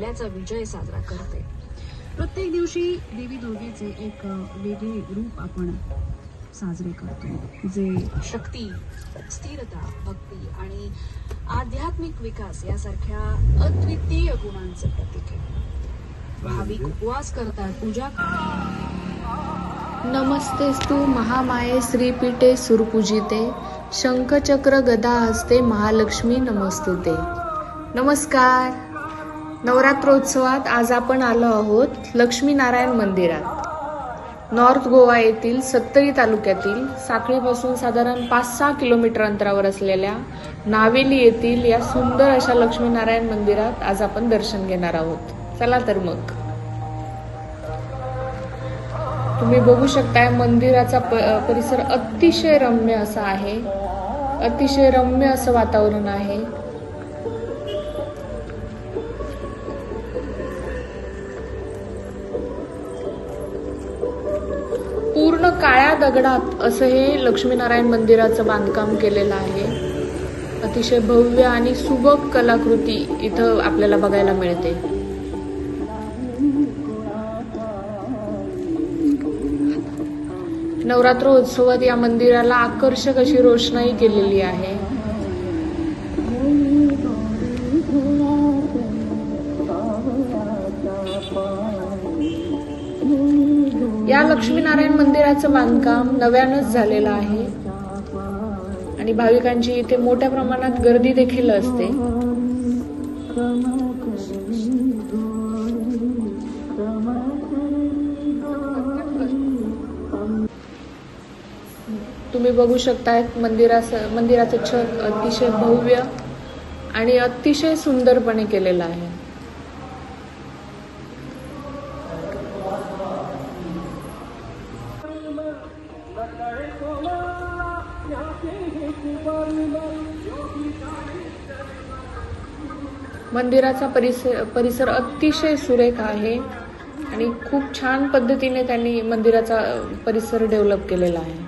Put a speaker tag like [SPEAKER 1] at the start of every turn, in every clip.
[SPEAKER 1] भल्याचा विजय साजरा करते। प्रत्येक दिवशी देवी दुर्गेचे एक वेगळे रूप आपण साजरे करतो, जे शक्ती, स्थिरता, भक्ती आणि आध्यात्मिक विकास यासारख्या अद्वितीय गुणांचे प्रतीक आहे। भाविक उपवास करतात, पूजा करतात।
[SPEAKER 2] नमस्तेस्तु महामाये श्रीपीठे सुरपूजिते शंखचक्र गदा हस्ते महालक्ष्मी नमस्तुते। नमस्कार। नवरात्रोत्सवात आज आपण आलो आहोत लक्ष्मीनारायण मंदिरात। नॉर्थ गोवा येथील सत्तरी तालुक्यातील साखळीपासून साधारण 5-6 किलोमीटर अंतरावर असलेल्या नावेली येथील या सुंदर अशा लक्ष्मीनारायण मंदिरात आज आपण दर्शन घेणार आहोत। चला तर मग। तुम्ही बघू शकताय मंदिराचा परिसर अतिशय रम्य असा आहे, अतिशय रम्य असं वातावरण आहे। पूर्ण काळ्या दगडात असं हे लक्ष्मीनारायण मंदिराचं बांधकाम केलेलं आहे। अतिशय भव्य आणि सुबक कलाकृती इथं आपल्याला बघायला मिळते। नवरात्रोत्सवात या मंदिराला आकर्षक अशी रोषणाई केलेली आहे। या लक्ष्मीनारायण मंदिराचं बांधकाम नव्यानंच झालेलं आहे आणि भाविकांची इथे मोठ्या प्रमाणात गर्दी देखील असते। तुम्ही बघू शकताय मंदिराचं छत अतिशय भव्य आणि अतिशय सुंदरपणे केलेलं आहे। मंदिराचा परिसर अतिशय सुरेख आहे आणि खूप छान पद्धतीने त्यांनी मंदिराचा परिसर डेव्हलप केलेला आहे।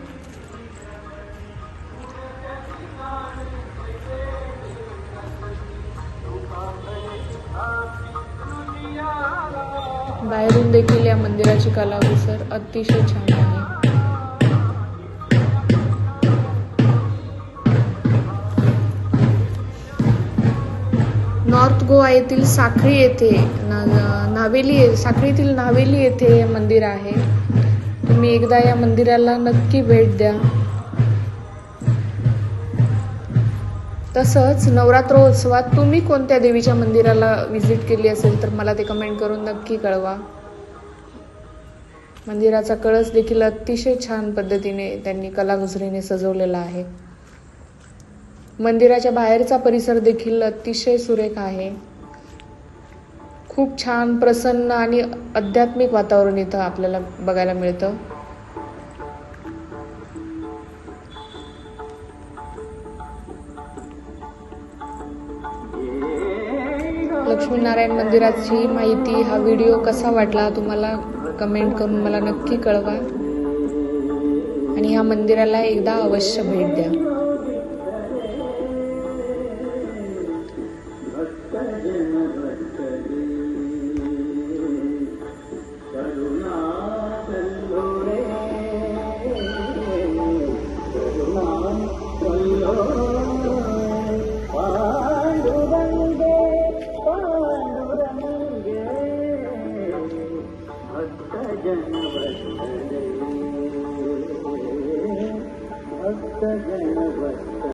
[SPEAKER 2] बाहेरून देखील या मंदिराची कलाकुसर अतिशय छान आहे। नॉर्थ गोवा येथील साखळी येथे साखळीतील नावेली येथे हे मंदिर आहे। तुम्ही एकदा या मंदिराला नक्की भेट द्या। तसंच नवरात्रोत्सवात तुम्ही कोणत्या देवीच्या मंदिराला व्हिजिट केली असेल तर मला ते कमेंट करून नक्की कळवा। मंदिराचा कळस देखील अतिशय छान पद्धतीने त्यांनी कलाकुसरीने सजवलेला आहे। मंदिराच्या बाहेरचा परिसर देखील अतिशय सुरेख आहे। खूप छान प्रसन्न आणि आध्यात्मिक वातावरण इथं आपल्याला बघायला मिळतं। लक्ष्मीनारायण मंदिराची माहिती, हा व्हिडिओ कसा वाटला तुम्हाला कमेंट करून मला नक्की कळवा आणि ह्या मंदिराला एकदा अवश्य भेट द्या।
[SPEAKER 3] भक्त जन